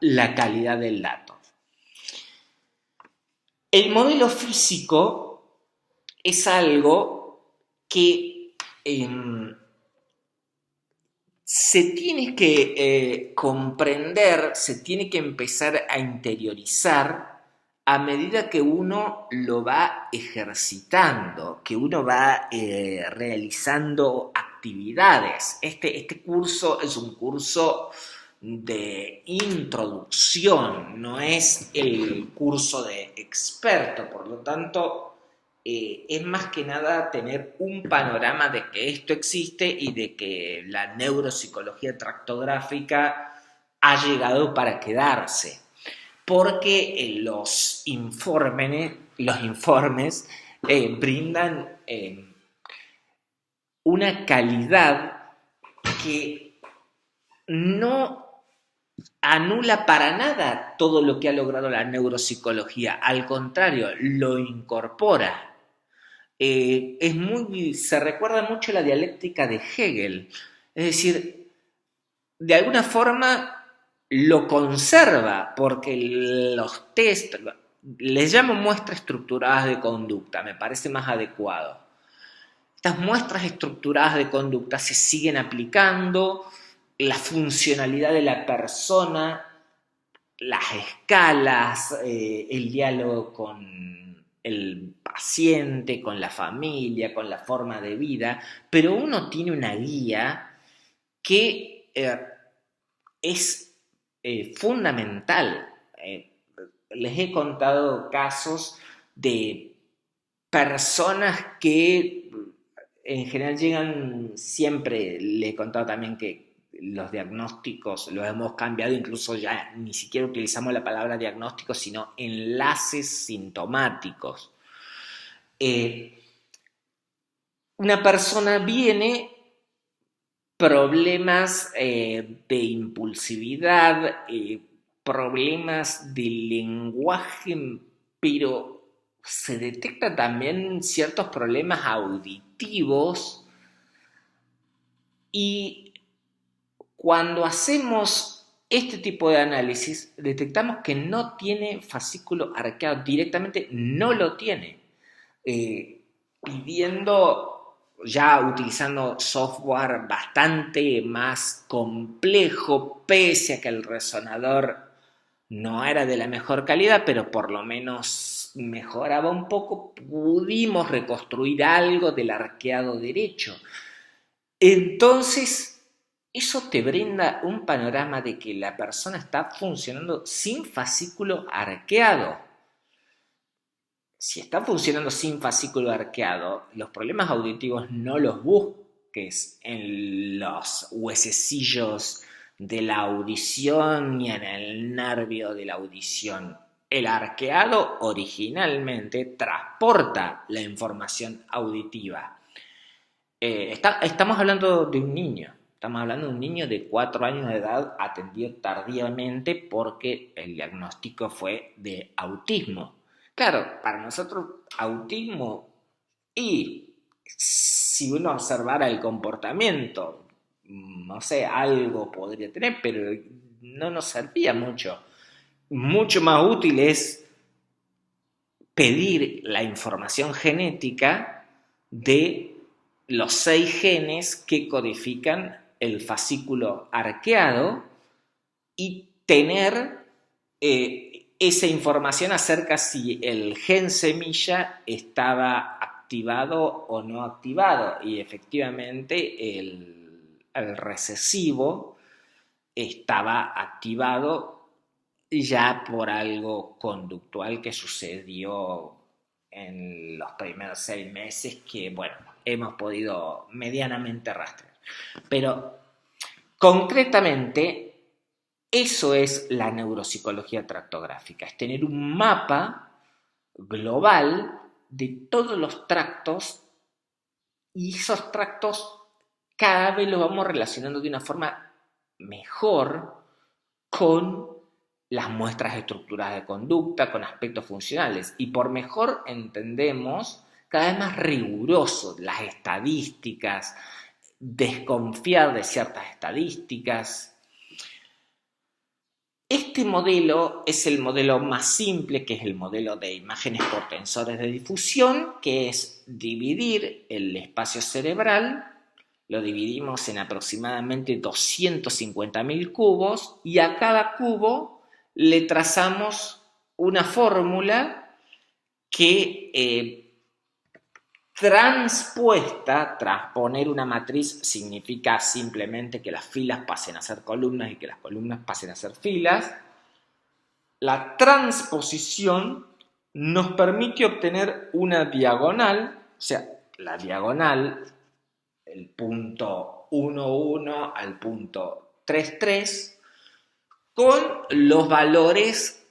la calidad del dato. El modelo físico es algo que se tiene que comprender, se tiene que empezar a interiorizar a medida que uno lo va ejercitando, que uno va realizando actividades. Este curso es un curso de introducción, no es el curso de experto, por lo tanto es más que nada tener un panorama de que esto existe y de que la neuropsicología tractográfica ha llegado para quedarse, porque los informes brindan una calidad que no anula para nada todo lo que ha logrado la neuropsicología, al contrario, lo incorpora. Se recuerda mucho la dialéctica de Hegel, es decir, de alguna forma lo conserva, porque los test, les llamo muestras estructuradas de conducta, me parece más adecuado. Estas muestras estructuradas de conducta se siguen aplicando, la funcionalidad de la persona, las escalas, el diálogo con el paciente, con la familia, con la forma de vida, pero uno tiene una guía que es fundamental. Les he contado casos de personas que en general llegan siempre, le he contado también que los diagnósticos los hemos cambiado, incluso ya ni siquiera utilizamos la palabra diagnóstico, sino enlaces sintomáticos. Una persona viene problemas de impulsividad, problemas de lenguaje, pero se detectan también ciertos problemas auditivos y cuando hacemos este tipo de análisis detectamos que no tiene fascículo arqueado, directamente no lo tiene. Pidiendo, ya utilizando software bastante más complejo, pese a que el resonador no era de la mejor calidad, pero por lo menos mejoraba un poco, pudimos reconstruir algo del arqueado derecho. Entonces, eso te brinda un panorama de que la persona está funcionando sin fascículo arqueado. Si está funcionando sin fascículo arqueado, los problemas auditivos no los busques en los huesecillos de la audición ni en el nervio de la audición. El arqueado originalmente transporta la información auditiva. Estamos hablando de un niño. Estamos hablando de un niño de 4 años de edad atendido tardíamente porque el diagnóstico fue de autismo. Claro, para nosotros autismo, y si uno observara el comportamiento, no sé, algo podría tener, pero no nos servía mucho. Mucho más útil es pedir la información genética de los 6 genes que codifican el fascículo arqueado y tener esa información acerca si el gen semilla estaba activado o no activado, y efectivamente el recesivo estaba activado ya por algo conductual que sucedió en los primeros 6 meses que, bueno, hemos podido medianamente rastrear. Pero concretamente, eso es la neuropsicología tractográfica, es tener un mapa global de todos los tractos y esos tractos cada vez los vamos relacionando de una forma mejor con las muestras estructuradas de conducta, con aspectos funcionales. Y por mejor entendemos cada vez más riguroso las estadísticas, desconfiar de ciertas estadísticas. Este modelo es el modelo más simple, que es el modelo de imágenes por tensores de difusión, que es dividir el espacio cerebral, lo dividimos en aproximadamente 250.000 cubos y a cada cubo le trazamos una fórmula que transponer una matriz significa simplemente que las filas pasen a ser columnas y que las columnas pasen a ser filas. La transposición nos permite obtener una diagonal, o sea, la diagonal, el punto 1, 1 al punto 3, 3, con los valores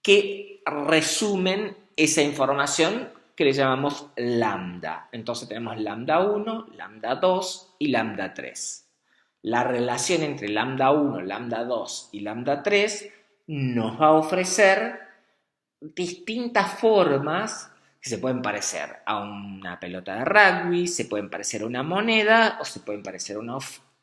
que resumen esa información que le llamamos lambda. Entonces tenemos lambda 1, lambda 2 y lambda 3. La relación entre lambda 1, lambda 2 y lambda 3 nos va a ofrecer distintas formas que se pueden parecer a una pelota de rugby, se pueden parecer a una moneda o se pueden parecer a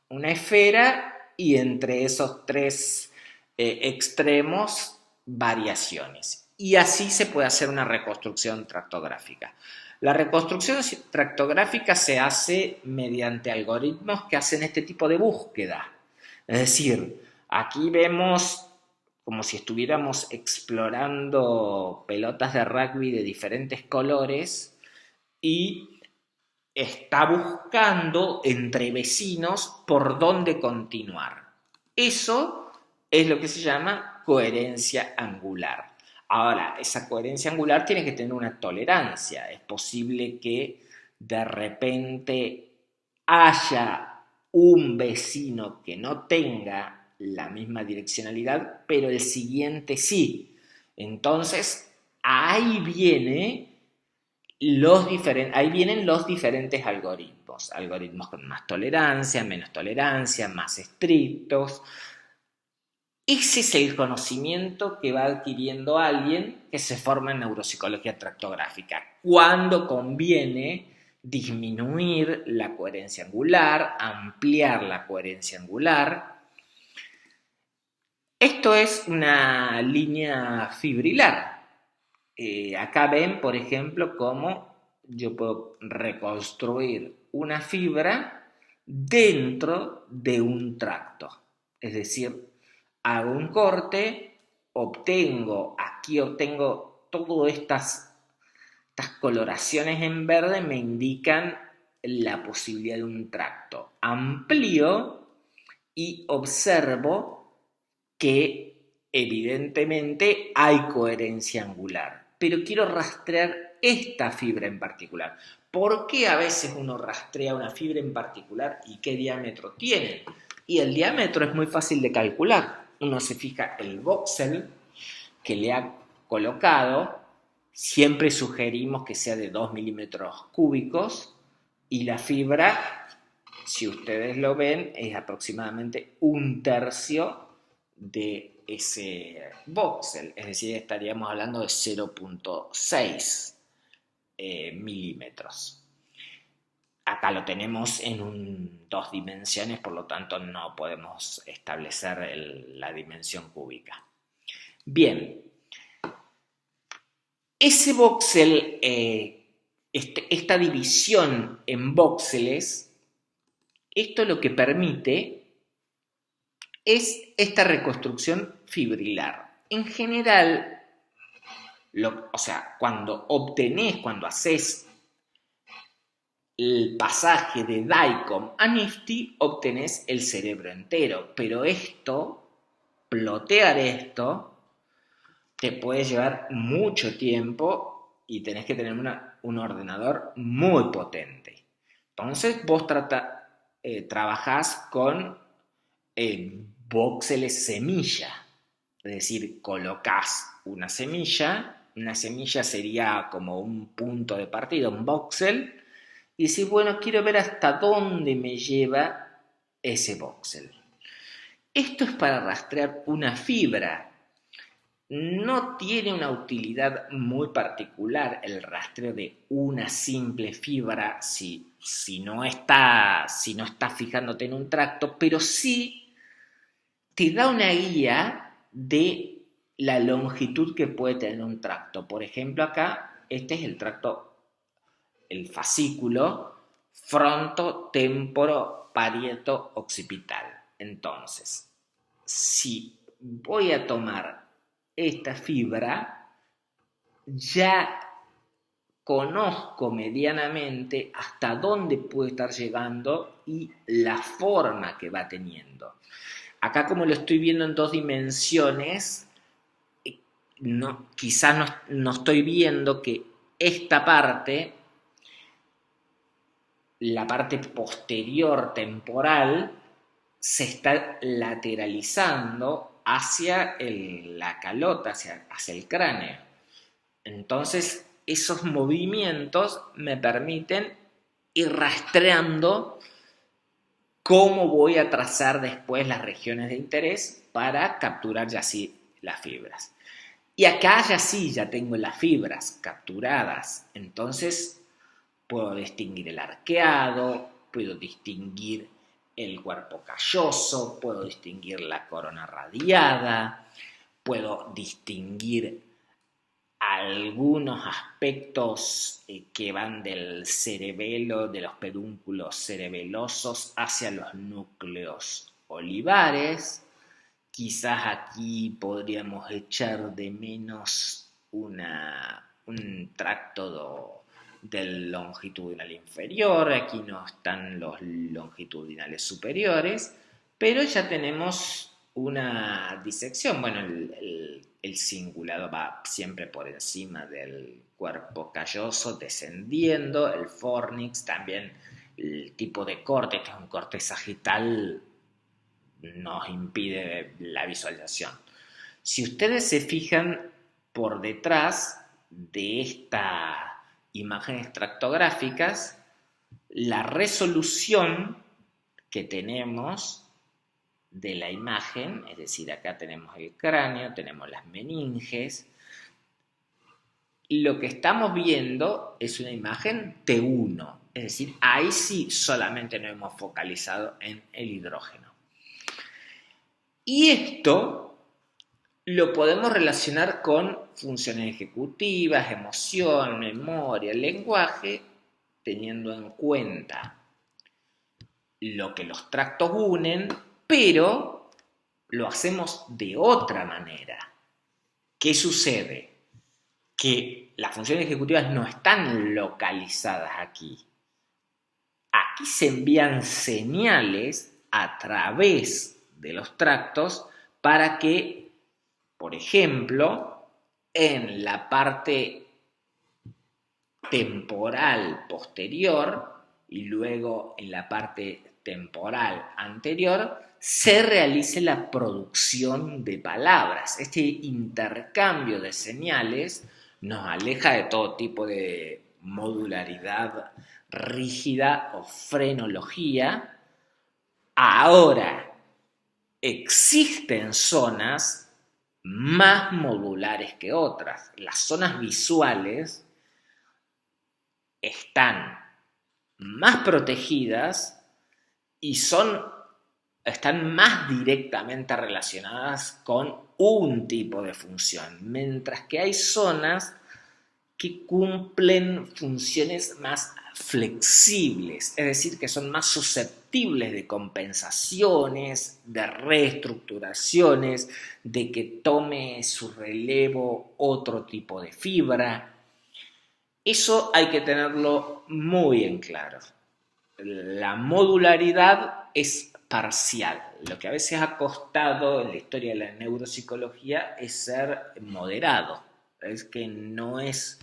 una esfera, y entre esos tres extremos variaciones. Y así se puede hacer una reconstrucción tractográfica. La reconstrucción tractográfica se hace mediante algoritmos que hacen este tipo de búsqueda. Es decir, aquí vemos como si estuviéramos explorando pelotas de rugby de diferentes colores y está buscando entre vecinos por dónde continuar. Eso es lo que se llama coherencia angular. Ahora, esa coherencia angular tiene que tener una tolerancia. Es posible que de repente haya un vecino que no tenga la misma direccionalidad, pero el siguiente sí. Entonces, ahí vienen los diferentes algoritmos con más tolerancia, menos tolerancia, más estrictos. Ese es el conocimiento que va adquiriendo alguien que se forma en neuropsicología tractográfica. Cuando conviene disminuir la coherencia angular, ampliar la coherencia angular. Esto es una línea fibrilar. Acá ven, por ejemplo, cómo yo puedo reconstruir una fibra dentro de un tracto. Es decir, hago un corte, aquí obtengo todas estas coloraciones en verde, me indican la posibilidad de un tracto. Amplío y observo que evidentemente hay coherencia angular, pero quiero rastrear esta fibra en particular. ¿Por qué a veces uno rastrea una fibra en particular y qué diámetro tiene? Y el diámetro es muy fácil de calcular. Uno se fija el voxel que le ha colocado, siempre sugerimos que sea de 2 milímetros cúbicos, y la fibra, si ustedes lo ven, es aproximadamente 1/3 de ese voxel, es decir, estaríamos hablando de 0,6 milímetros. Acá lo tenemos en 2 dimensiones, por lo tanto no podemos establecer la dimensión cúbica. Bien, ese voxel, esta división en voxeles, esto lo que permite es esta reconstrucción fibrilar. En general, cuando haces el pasaje de DICOM a NIFTY, obtenés el cerebro entero, pero plotear esto, te puede llevar mucho tiempo y tenés que tener un ordenador muy potente. Entonces vos trabajás con voxeles semilla, es decir, colocás una semilla sería como un punto de partida, un voxel, y decís, bueno, quiero ver hasta dónde me lleva ese voxel. Esto es para rastrear una fibra. No tiene una utilidad muy particular el rastreo de una simple fibra si no está fijándote en un tracto, pero sí te da una guía de la longitud que puede tener un tracto. Por ejemplo, acá, este es el tracto, el fascículo fronto-temporo-parieto-occipital. Entonces, si voy a tomar esta fibra, ya conozco medianamente hasta dónde puede estar llegando y la forma que va teniendo. Acá, como lo estoy viendo en dos dimensiones, quizás no estoy viendo que esta parte, la parte posterior temporal, se está lateralizando hacia la calota, hacia el cráneo. Entonces, esos movimientos me permiten ir rastreando cómo voy a trazar después las regiones de interés para capturar ya sí las fibras. Y acá ya sí, ya tengo las fibras capturadas. Entonces, puedo distinguir el arqueado, puedo distinguir el cuerpo calloso, puedo distinguir la corona radiada, puedo distinguir algunos aspectos que van del cerebelo, de los pedúnculos cerebelosos hacia los núcleos olivares. Quizás aquí podríamos echar de menos un tracto del longitudinal inferior, aquí no están los longitudinales superiores, pero ya tenemos una disección. Bueno, el cingulado va siempre por encima del cuerpo calloso, descendiendo, el fornix también, el tipo de corte, que es un corte sagital, nos impide la visualización. Si ustedes se fijan por detrás de estas imágenes tractográficas, la resolución que tenemos de la imagen, es decir, acá tenemos el cráneo, tenemos las meninges, lo que estamos viendo es una imagen T1, es decir, ahí sí solamente nos hemos focalizado en el hidrógeno. Y esto lo podemos relacionar con funciones ejecutivas, emoción, memoria, lenguaje, teniendo en cuenta lo que los tractos unen, pero lo hacemos de otra manera. ¿Qué sucede? Que las funciones ejecutivas no están localizadas aquí. Aquí se envían señales a través de los tractos para que, por ejemplo, en la parte temporal posterior y luego en la parte temporal anterior se realice la producción de palabras. Este intercambio de señales nos aleja de todo tipo de modularidad rígida o frenología. Ahora, existen zonas más modulares que otras. Las zonas visuales están más protegidas y están más directamente relacionadas con un tipo de función, mientras que hay zonas que cumplen funciones más flexibles, es decir, que son más susceptibles de compensaciones, de reestructuraciones, de que tome su relevo otro tipo de fibra. Eso hay que tenerlo muy en claro. La modularidad es parcial. Lo que a veces ha costado en la historia de la neuropsicología es ser moderado. Es que no es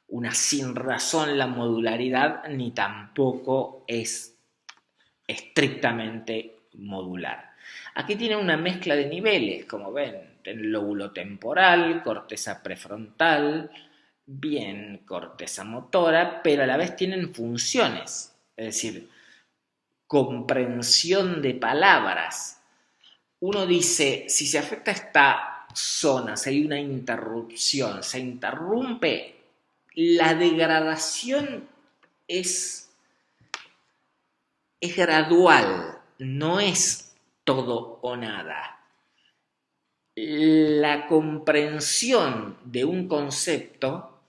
una sin razón la modularidad, ni tampoco es estrictamente modular. Aquí tiene una mezcla de niveles, como ven, el lóbulo temporal, corteza prefrontal, bien corteza motora, pero a la vez tienen funciones, es decir, comprensión de palabras. Uno dice, si se afecta esta zona, si hay una interrupción, se interrumpe, la degradación es gradual, no es todo o nada. la comprensión de un concepto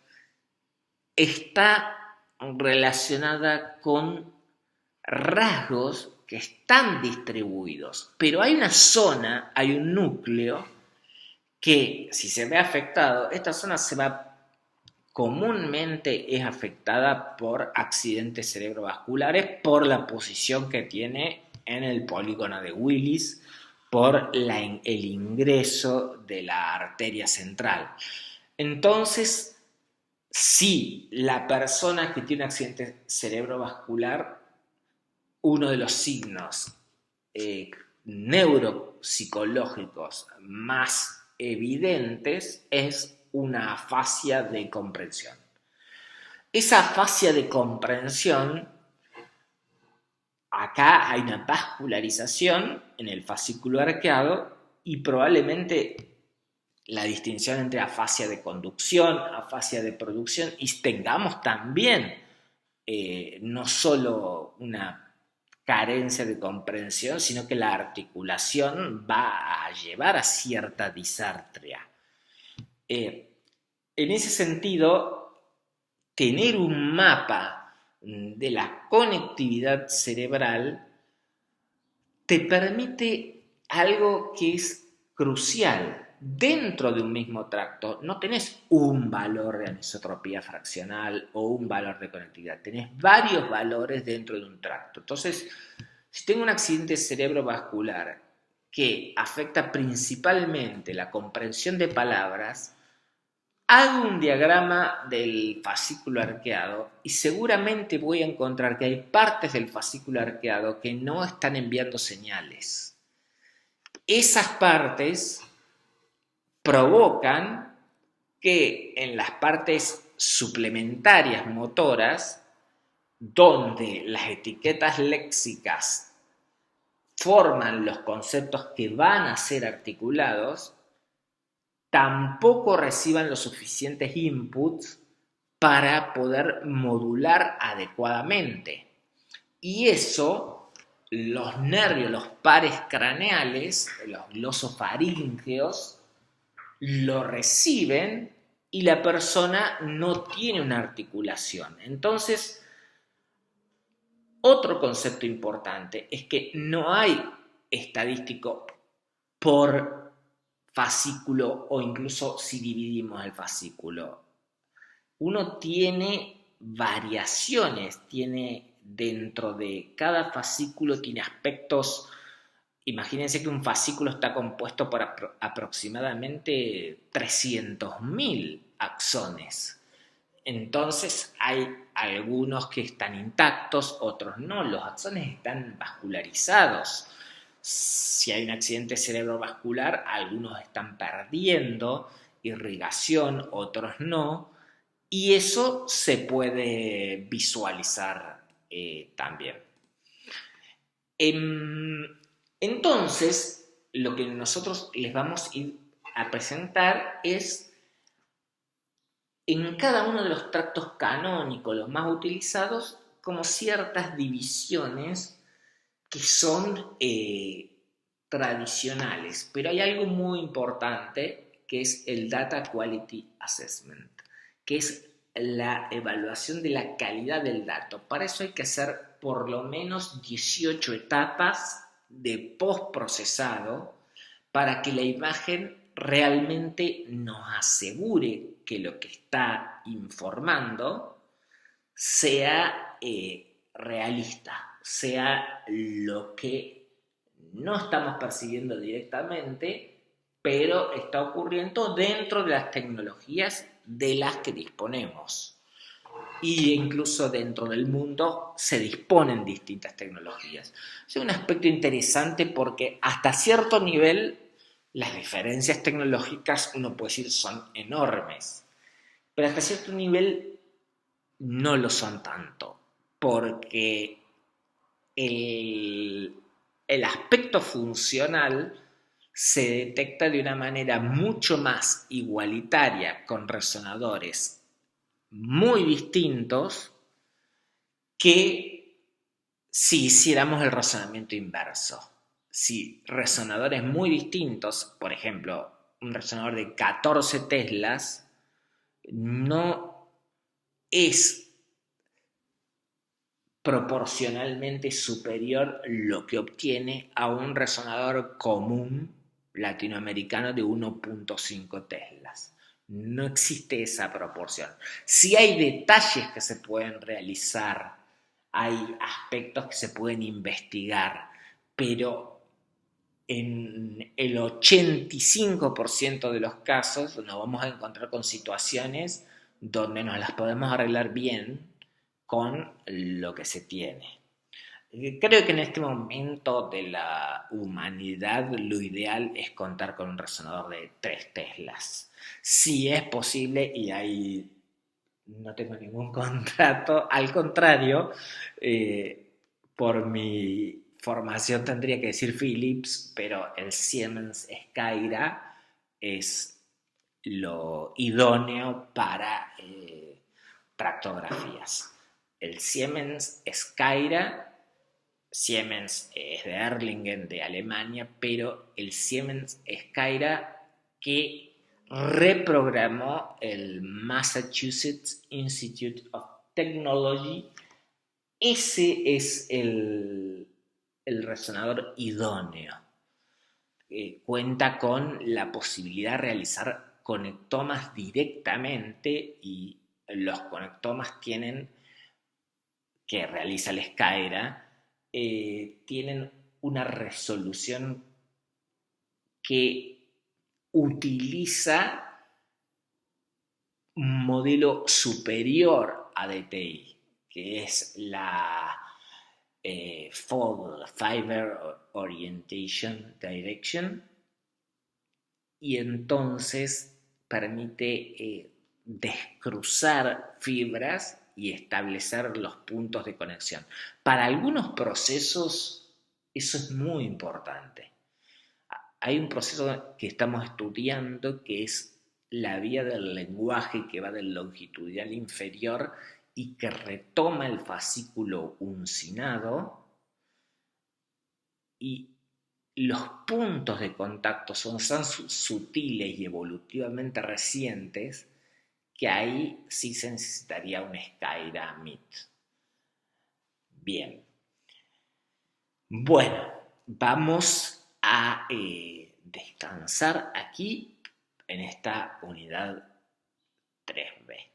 está relacionada con rasgos que están distribuidos, pero hay una zona, hay un núcleo que si se ve afectado, esta zona se va comúnmente es afectada por accidentes cerebrovasculares por la posición que tiene en el polígono de Willis, por el ingreso de la arteria central. Entonces, si la persona que tiene un accidente cerebrovascular, uno de los signos neuropsicológicos más evidentes es una afasia de comprensión. Esa afasia de comprensión, acá hay una vascularización en el fascículo arqueado y probablemente la distinción entre afasia de conducción, afasia de producción, y tengamos también no solo una carencia de comprensión, sino que la articulación va a llevar a cierta disartria. En ese sentido, tener un mapa de la conectividad cerebral te permite algo que es crucial. Dentro de un mismo tracto no tenés un valor de anisotropía fraccional o un valor de conectividad, tenés varios valores dentro de un tracto. Entonces, si tengo un accidente cerebrovascular que afecta principalmente la comprensión de palabras, hago un diagrama del fascículo arqueado y seguramente voy a encontrar que hay partes del fascículo arqueado que no están enviando señales. Esas partes provocan que en las partes suplementarias motoras, donde las etiquetas léxicas forman los conceptos que van a ser articulados, tampoco reciban los suficientes inputs para poder modular adecuadamente. Y eso, los nervios, los pares craneales, los glosofaríngeos, lo reciben y la persona no tiene una articulación. Entonces, otro concepto importante es que no hay estadístico por fascículo o incluso si dividimos el fascículo. Uno tiene variaciones, tiene dentro de cada fascículo, tiene aspectos. Imagínense que un fascículo está compuesto por aproximadamente 300.000 axones. Entonces hay algunos que están intactos, otros no. Los axones están vascularizados. Si hay un accidente cerebrovascular, algunos están perdiendo irrigación, otros no. Y eso se puede visualizar también. Entonces, lo que nosotros les vamos a ir a presentar es en cada uno de los tractos canónicos, los más utilizados, como ciertas divisiones que son tradicionales. Pero hay algo muy importante que es el Data Quality Assessment, que es la evaluación de la calidad del dato. Para eso hay que hacer por lo menos 18 etapas de postprocesado para que la imagen realmente nos asegure que lo que está informando sea realista, sea lo que no estamos percibiendo directamente, pero está ocurriendo dentro de las tecnologías de las que disponemos. Y incluso dentro del mundo se disponen distintas tecnologías. Es un aspecto interesante porque hasta cierto nivel las diferencias tecnológicas, uno puede decir, son enormes, pero hasta cierto nivel no lo son tanto, porque el aspecto funcional se detecta de una manera mucho más igualitaria con resonadores muy distintos que si hiciéramos el razonamiento inverso. Si resonadores muy distintos, por ejemplo, un resonador de 14 teslas no es proporcionalmente superior lo que obtiene a un resonador común latinoamericano de 1.5 teslas. No existe esa proporción. Sí hay detalles que se pueden realizar, hay aspectos que se pueden investigar, pero en el 85% de los casos nos vamos a encontrar con situaciones donde nos las podemos arreglar bien con lo que se tiene. Creo que en este momento de la humanidad lo ideal es contar con un resonador de 3 teslas. Si es posible, y ahí no tengo ningún contrato, al contrario, por mi formación tendría que decir Philips, pero el Siemens Skyra es lo idóneo para tractografías. El Siemens Skyra, Siemens es de Erlangen, de Alemania, pero el Siemens Skyra que reprogramó el Massachusetts Institute of Technology, ese es el resonador idóneo. Cuenta con la posibilidad de realizar conectomas directamente y los conectomas que realiza el Skyra tienen una resolución que utiliza un modelo superior a DTI, que es la Fiber Orientation Direction, y entonces permite descruzar fibras y establecer los puntos de conexión. Para algunos procesos eso es muy importante. Hay un proceso que estamos estudiando que es la vía del lenguaje que va del longitudinal inferior y que retoma el fascículo uncinado, y los puntos de contacto son tan sutiles y evolutivamente recientes que ahí sí se necesitaría un Skyra MIT. Bien. Bueno, vamos a descansar aquí en esta unidad 3B.